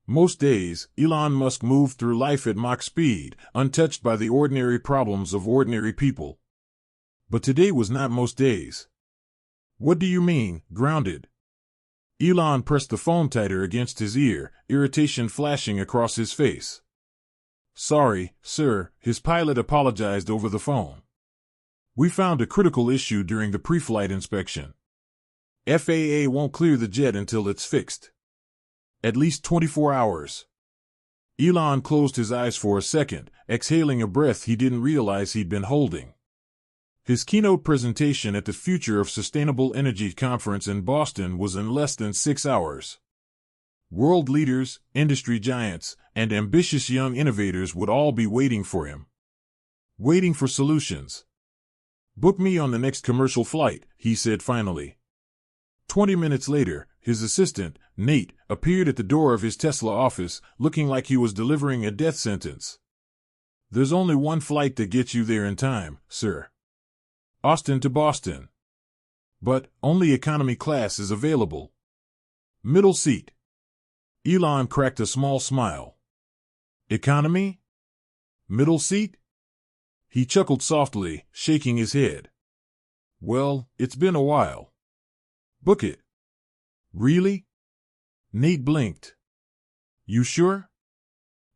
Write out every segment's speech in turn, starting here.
Most days, Elon Musk moved through life at Mach speed, untouched by the ordinary problems of ordinary people. But today was not most days. What do you mean, grounded? Elon pressed the phone tighter against his ear, irritation flashing across his face. Sorry, sir, his pilot apologized over the phone. We found a critical issue during the pre-flight inspection. FAA won't clear the jet until it's fixed. At least 24 hours. Elon closed his eyes for a second, exhaling a breath he didn't realize he'd been holding. His keynote presentation at the Future of Sustainable Energy conference in Boston was in less than 6 hours. World leaders, industry giants, and ambitious young innovators would all be waiting for him. Waiting for solutions. Book me on the next commercial flight, he said finally. 20 minutes later, his assistant, Nate, appeared at the door of his Tesla office, looking like he was delivering a death sentence. There's only one flight that gets you there in time, sir. Austin to Boston. But only economy class is available. Middle seat. Elon cracked a small smile. Economy? Middle seat? He chuckled softly, shaking his head. Well, it's been a while. Book it. Really? Nate blinked. You sure?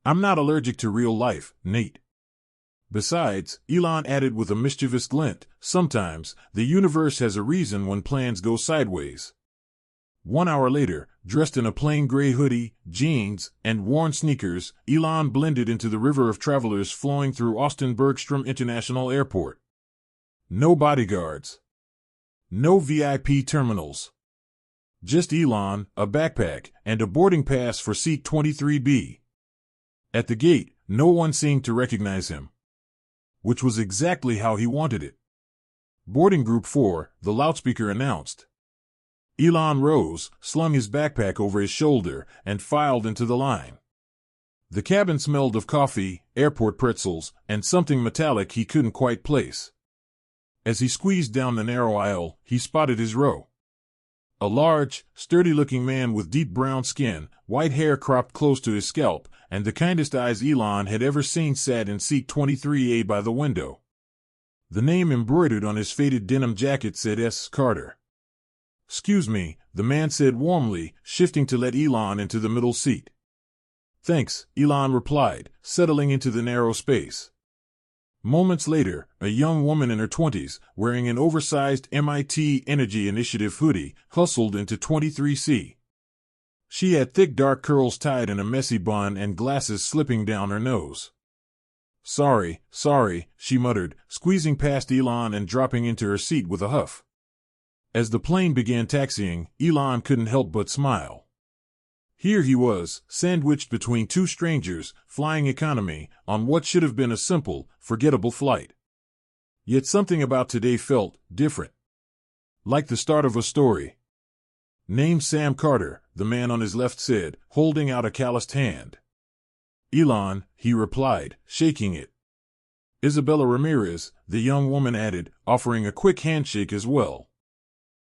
I'm not allergic to real life, Nate. Besides, Elon added with a mischievous glint, sometimes, the universe has a reason when plans go sideways. 1 hour later, dressed in a plain gray hoodie, jeans, and worn sneakers, Elon blended into the river of travelers flowing through Austin Bergstrom International Airport. No bodyguards. No VIP terminals. Just Elon, a backpack, and a boarding pass for seat 23B. At the gate, no one seemed to recognize him. Which was exactly how he wanted it. Boarding Group 4, the loudspeaker announced. Elon rose, slung his backpack over his shoulder, and filed into the line. The cabin smelled of coffee, airport pretzels, and something metallic he couldn't quite place. As he squeezed down the narrow aisle, he spotted his row. A large, sturdy-looking man with deep brown skin, white hair cropped close to his scalp, and the kindest eyes Elon had ever seen sat in seat 23A by the window. The name embroidered on his faded denim jacket said S. Carter. Excuse me, the man said warmly, shifting to let Elon into the middle seat. Thanks, Elon replied, settling into the narrow space. Moments later, a young woman in her 20s, wearing an oversized MIT Energy Initiative hoodie, hustled into 23C. She had thick dark curls tied in a messy bun and glasses slipping down her nose. Sorry, she muttered, squeezing past Elon and dropping into her seat with a huff. As the plane began taxiing, Elon couldn't help but smile. Here he was, sandwiched between two strangers, flying economy, on what should have been a simple, forgettable flight. Yet something about today felt different. Like the start of a story. Name's Sam Carter, the man on his left said, holding out a calloused hand. Elon, he replied, shaking it. Isabella Ramirez, the young woman added, offering a quick handshake as well.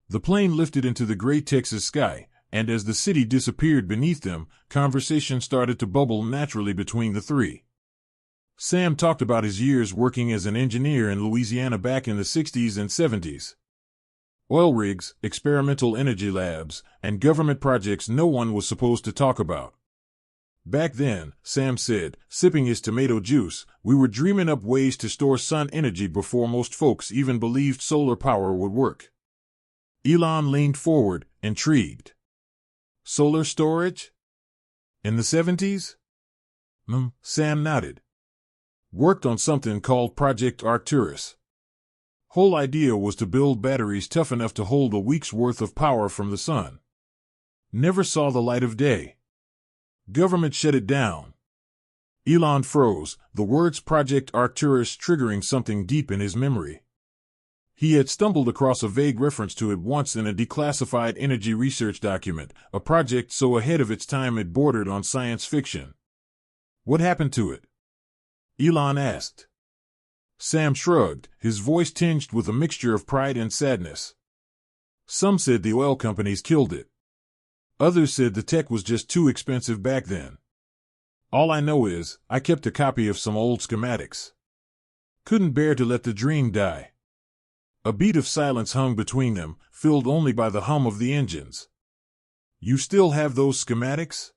The plane lifted into the gray Texas sky, and as the city disappeared beneath them, conversation started to bubble naturally between the three. Sam talked about his years working as an engineer in Louisiana back in the 60s and 70s. Oil rigs, experimental energy labs, and government projects no one was supposed to talk about. Back then, Sam said, sipping his tomato juice, we were dreaming up ways to store sun energy before most folks even believed solar power would work. Elon leaned forward, intrigued. Solar storage? In the 70s? Sam nodded. Worked on something called Project Arcturus. Whole idea was to build batteries tough enough to hold a week's worth of power from the sun. Never saw the light of day. Government shut it down. Elon froze, the words Project Arcturus triggering something deep in his memory. He had stumbled across a vague reference to it once in a declassified energy research document, a project so ahead of its time it bordered on science fiction. What happened to it? Elon asked. Sam shrugged, his voice tinged with a mixture of pride and sadness. Some said the oil companies killed it. Others said the tech was just too expensive back then. All I know is, I kept a copy of some old schematics. Couldn't bear to let the dream die. A beat of silence hung between them, filled only by the hum of the engines. You still have those schematics?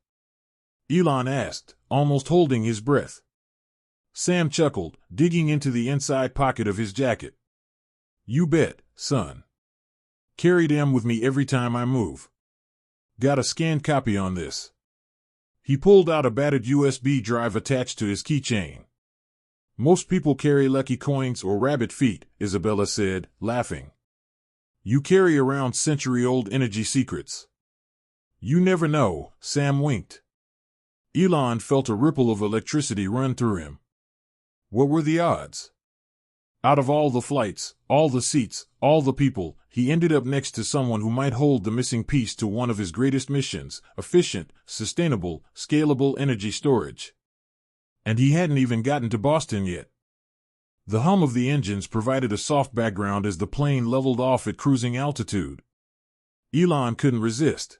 Elon asked, almost holding his breath. Sam chuckled, digging into the inside pocket of his jacket. You bet, son. Carry them with me every time I move. Got a scanned copy on this. He pulled out a battered USB drive attached to his keychain. Most people carry lucky coins or rabbit feet, Isabella said, laughing. You carry around century-old energy secrets. You never know, Sam winked. Elon felt a ripple of electricity run through him. What were the odds? Out of all the flights, all the seats, all the people, he ended up next to someone who might hold the missing piece to one of his greatest missions: efficient, sustainable, scalable energy storage. And he hadn't even gotten to Boston yet. The hum of the engines provided a soft background as the plane leveled off at cruising altitude. Elon couldn't resist.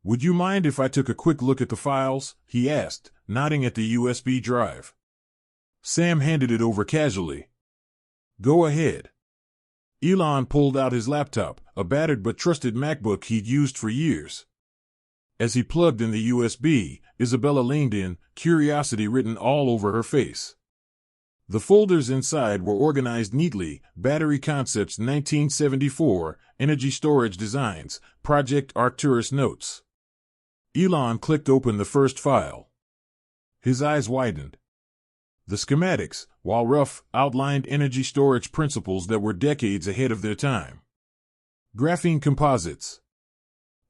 Would you mind if I took a quick look at the files? He asked, nodding at the USB drive. Sam handed it over casually. Go ahead. Elon pulled out his laptop, a battered but trusted MacBook he'd used for years. As he plugged in the USB, Isabella leaned in, curiosity written all over her face. The folders inside were organized neatly: Battery Concepts 1974, Energy Storage Designs, Project Arcturus Notes. Elon clicked open the first file. His eyes widened. The schematics, while rough, outlined energy storage principles that were decades ahead of their time. Graphene composites.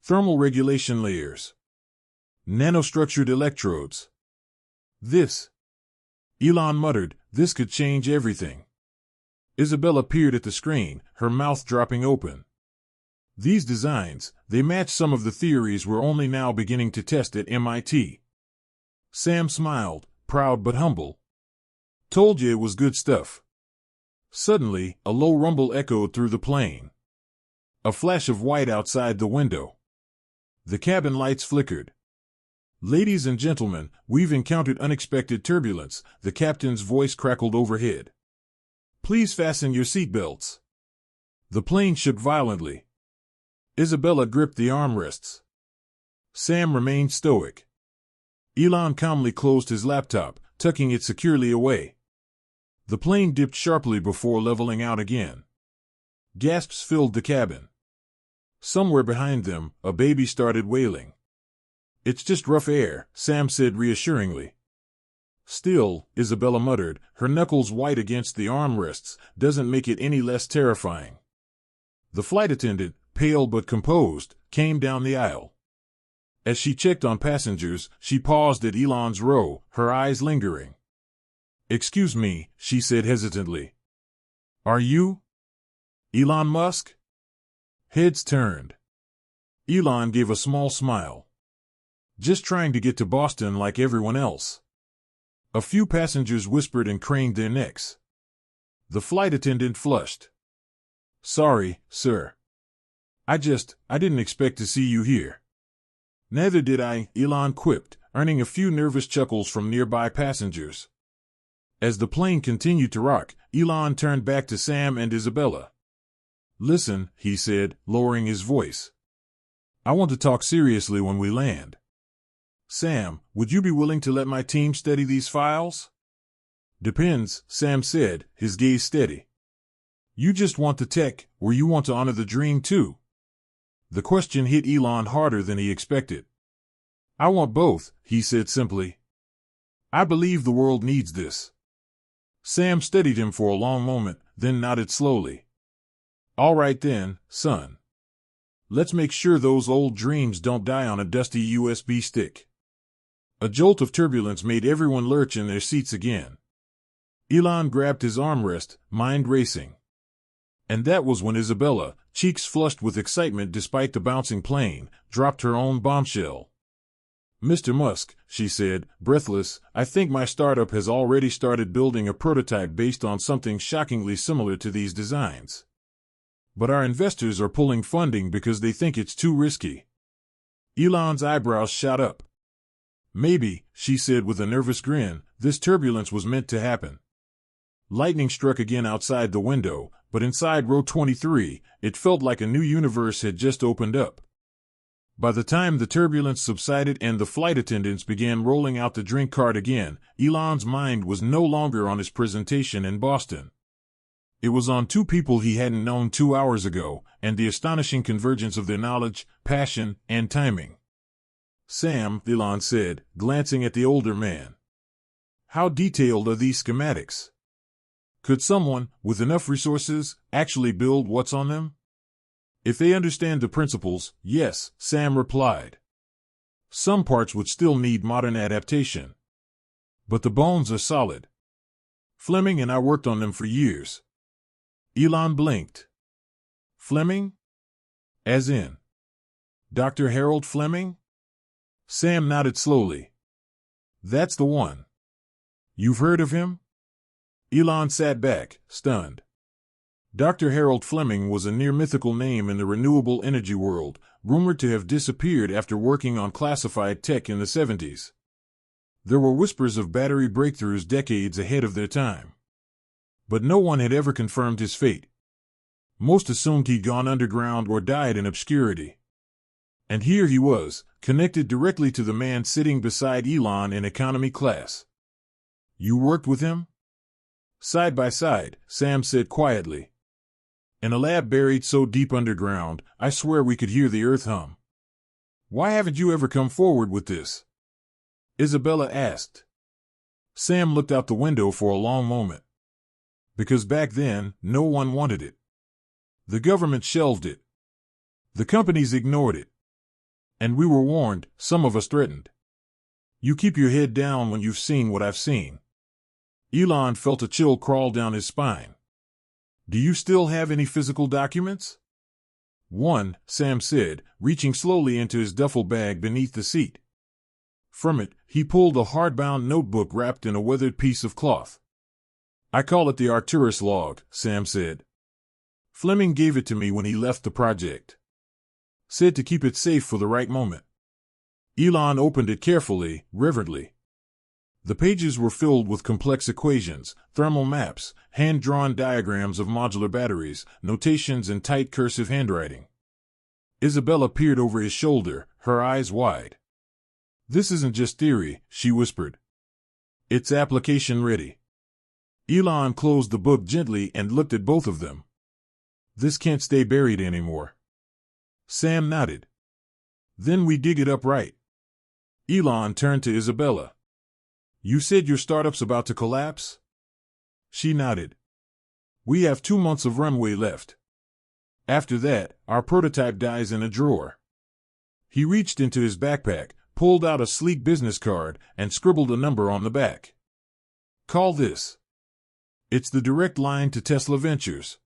Thermal regulation layers. Nanostructured electrodes. Elon muttered, this could change everything. Isabella peered at the screen, her mouth dropping open. These designs, they match some of the theories we're only now beginning to test at MIT. Sam smiled, proud but humble. Told you it was good stuff. Suddenly, a low rumble echoed through the plane. A flash of white outside the window. The cabin lights flickered. Ladies and gentlemen, we've encountered unexpected turbulence, the captain's voice crackled overhead. Please fasten your seatbelts. The plane shook violently. Isabella gripped the armrests. Sam remained stoic. Elon calmly closed his laptop, tucking it securely away. The plane dipped sharply before leveling out again. Gasps filled the cabin. Somewhere behind them, a baby started wailing. It's just rough air, Sam said reassuringly. Still, Isabella muttered, her knuckles white against the armrests, doesn't make it any less terrifying. The flight attendant, pale but composed, came down the aisle. As she checked on passengers, she paused at Elon's row, her eyes lingering. Excuse me, she said hesitantly. Are you Elon Musk? Heads turned. Elon gave a small smile. Just trying to get to Boston like everyone else. A few passengers whispered and craned their necks. The flight attendant flushed. Sorry, sir. I didn't expect to see you here. Neither did I, Elon quipped, earning a few nervous chuckles from nearby passengers. As the plane continued to rock, Elon turned back to Sam and Isabella. Listen, he said, lowering his voice. I want to talk seriously when we land. Sam, would you be willing to let my team study these files? Depends, Sam said, his gaze steady. You just want the tech, or you want to honor the dream too? The question hit Elon harder than he expected. I want both, he said simply. I believe the world needs this. Sam studied him for a long moment, then nodded slowly. All right then, son. Let's make sure those old dreams don't die on a dusty USB stick. A jolt of turbulence made everyone lurch in their seats again. Elon grabbed his armrest, mind racing. And that was when Isabella, cheeks flushed with excitement despite the bouncing plane, dropped her own bombshell. Mr. Musk, she said, breathless, I think my startup has already started building a prototype based on something shockingly similar to these designs. But our investors are pulling funding because they think it's too risky. Elon's eyebrows shot up. Maybe, she said with a nervous grin, this turbulence was meant to happen. Lightning struck again outside the window, but inside row 23, it felt like a new universe had just opened up. By the time the turbulence subsided and the flight attendants began rolling out the drink cart again, Elon's mind was no longer on his presentation in Boston. It was on two people he hadn't known 2 hours ago, and the astonishing convergence of their knowledge, passion, and timing. Sam, Elon said, glancing at the older man. How detailed are these schematics? Could someone, with enough resources, actually build what's on them? If they understand the principles, yes, Sam replied. Some parts would still need modern adaptation. But the bones are solid. Fleming and I worked on them for years. Elon blinked. Fleming? As in? Dr. Harold Fleming? Sam nodded slowly. That's the one. You've heard of him? Elon sat back, stunned. Dr. Harold Fleming was a near-mythical name in the renewable energy world, rumored to have disappeared after working on classified tech in the 70s. There were whispers of battery breakthroughs decades ahead of their time. But no one had ever confirmed his fate. Most assumed he'd gone underground or died in obscurity. And here he was, connected directly to the man sitting beside Elon in economy class. You worked with him? Side by side, Sam said quietly. In a lab buried so deep underground, I swear we could hear the earth hum. Why haven't you ever come forward with this? Isabella asked. Sam looked out the window for a long moment. Because back then, no one wanted it. The government shelved it. The companies ignored it. And we were warned, some of us threatened. You keep your head down when you've seen what I've seen. Elon felt a chill crawl down his spine. Do you still have any physical documents? One, Sam said, reaching slowly into his duffel bag beneath the seat. From it, he pulled a hardbound notebook wrapped in a weathered piece of cloth. I call it the Arcturus log, Sam said. Fleming gave it to me when he left the project. Said to keep it safe for the right moment. Elon opened it carefully, reverently. The pages were filled with complex equations, thermal maps, hand-drawn diagrams of modular batteries, notations in tight cursive handwriting. Isabella peered over his shoulder, her eyes wide. This isn't just theory, she whispered. It's application ready. Elon closed the book gently and looked at both of them. This can't stay buried anymore. Sam nodded. Then we dig it up right. Elon turned to Isabella. You said your startup's about to collapse? She nodded. We have 2 months of runway left. After that, our prototype dies in a drawer. He reached into his backpack, pulled out a sleek business card, and scribbled a number on the back. Call this. It's the direct line to Tesla Ventures.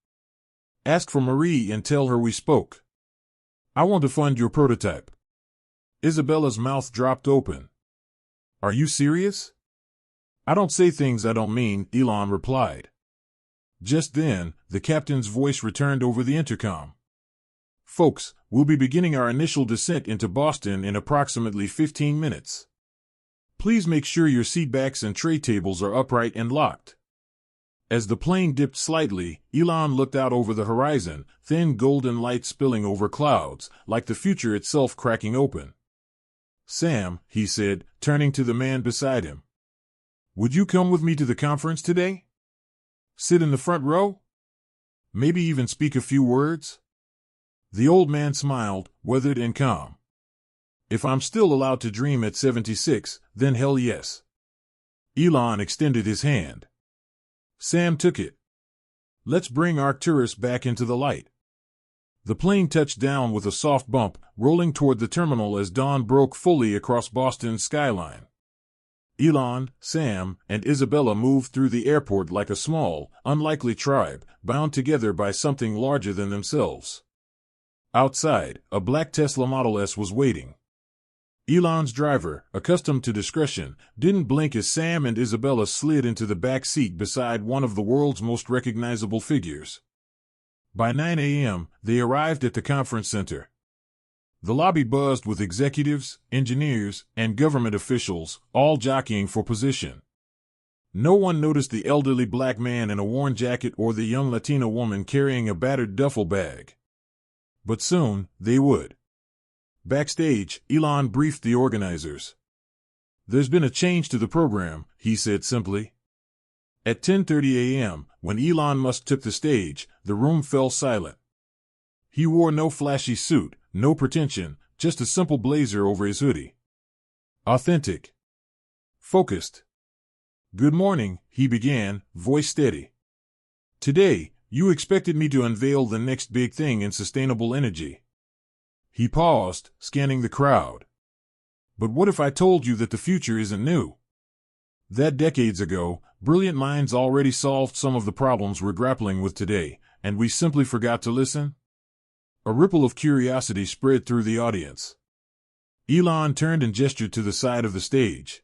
Ask for Marie and tell her we spoke. I want to fund your prototype. Isabella's mouth dropped open. Are you serious? I don't say things I don't mean, Elon replied. Just then, the captain's voice returned over the intercom. Folks, we'll be beginning our initial descent into Boston in approximately 15 minutes. Please make sure your seatbacks and tray tables are upright and locked. As the plane dipped slightly, Elon looked out over the horizon, thin golden light spilling over clouds, like the future itself cracking open. Sam, he said, turning to the man beside him. Would you come with me to the conference today? Sit in the front row? Maybe even speak a few words? The old man smiled, weathered and calm. If I'm still allowed to dream at 76, then hell yes. Elon extended his hand. Sam took it. Let's bring Arcturus back into the light. The plane touched down with a soft bump, rolling toward the terminal as dawn broke fully across Boston's skyline. Elon, Sam, and Isabella moved through the airport like a small, unlikely tribe, bound together by something larger than themselves. Outside, a black Tesla Model S was waiting. Elon's driver, accustomed to discretion, didn't blink as Sam and Isabella slid into the back seat beside one of the world's most recognizable figures. By 9 a.m., they arrived at the conference center. The lobby buzzed with executives, engineers, and government officials, all jockeying for position. No one noticed the elderly black man in a worn jacket or the young Latina woman carrying a battered duffel bag. But soon, they would. Backstage, Elon briefed the organizers. "There's been a change to the program," he said simply. At 10:30 a.m., when Elon Musk took the stage, the room fell silent. He wore no flashy suit, no pretension, just a simple blazer over his hoodie. Authentic. Focused. "Good morning," he began, voice steady. "Today, you expected me to unveil the next big thing in sustainable energy." He paused, scanning the crowd. "But what if I told you that the future isn't new? That decades ago, brilliant minds already solved some of the problems we're grappling with today, and we simply forgot to listen?" A ripple of curiosity spread through the audience. Elon turned and gestured to the side of the stage.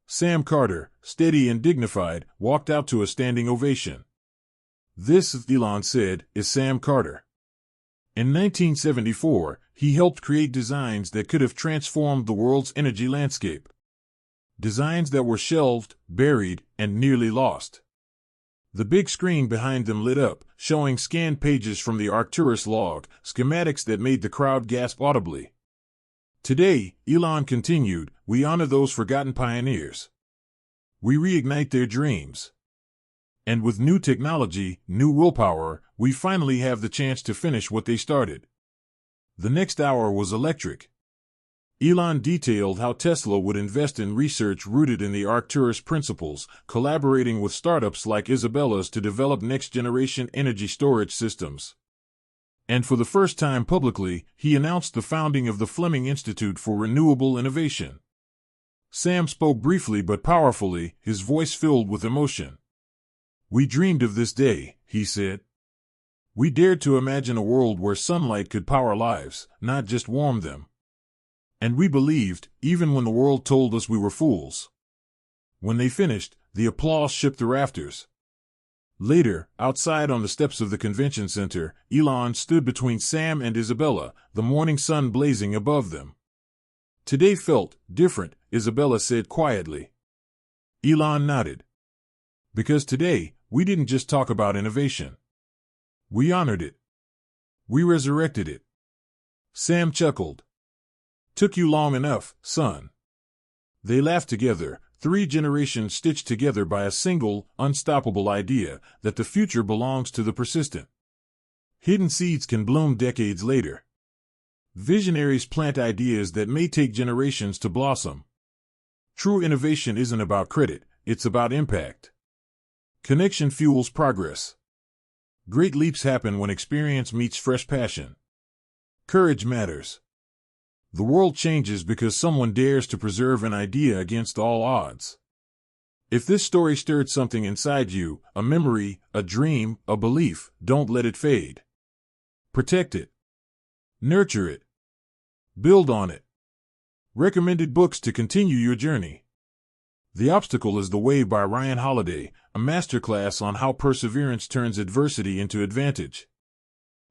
Sam Carter, steady and dignified, walked out to a standing ovation. "This," Elon said, "is Sam Carter. In 1974, he helped create designs that could have transformed the world's energy landscape. Designs that were shelved, buried, and nearly lost." The big screen behind them lit up, showing scanned pages from the Arcturus log, schematics that made the crowd gasp audibly. "Today," Elon continued, "we honor those forgotten pioneers. We reignite their dreams. And with new technology, new willpower, we finally have the chance to finish what they started." The next hour was electric. Elon detailed how Tesla would invest in research rooted in the Arcturus principles, collaborating with startups like Isabella's to develop next-generation energy storage systems. And for the first time publicly, he announced the founding of the Fleming Institute for Renewable Innovation. Sam spoke briefly but powerfully, his voice filled with emotion. "We dreamed of this day," he said. "We dared to imagine a world where sunlight could power lives, not just warm them. And we believed, even when the world told us we were fools." When they finished, the applause shook the rafters. Later, outside on the steps of the convention center, Elon stood between Sam and Isabella, the morning sun blazing above them. "Today felt different," Isabella said quietly. Elon nodded. "Because today, we didn't just talk about innovation. We honored it. We resurrected it." Sam chuckled. "Took you long enough, son." They laughed together, 3 generations stitched together by a single, unstoppable idea that the future belongs to the persistent. Hidden seeds can bloom decades later. Visionaries plant ideas that may take generations to blossom. True innovation isn't about credit, it's about impact. Connection fuels progress. Great leaps happen when experience meets fresh passion. Courage matters. The world changes because someone dares to preserve an idea against all odds. If this story stirred something inside you, a memory, a dream, a belief, don't let it fade. Protect it. Nurture it. Build on it. Recommended books to continue your journey. The Obstacle is the Way by Ryan Holiday, a masterclass on how perseverance turns adversity into advantage.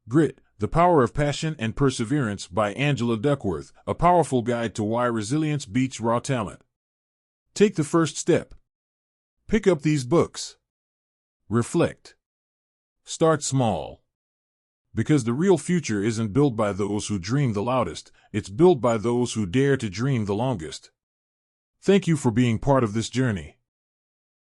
Grit, The Power of Passion and Perseverance by Angela Duckworth, a powerful guide to why resilience beats raw talent. Take the first step. Pick up these books. Reflect. Start small. Because the real future isn't built by those who dream the loudest, it's built by those who dare to dream the longest. Thank you for being part of this journey.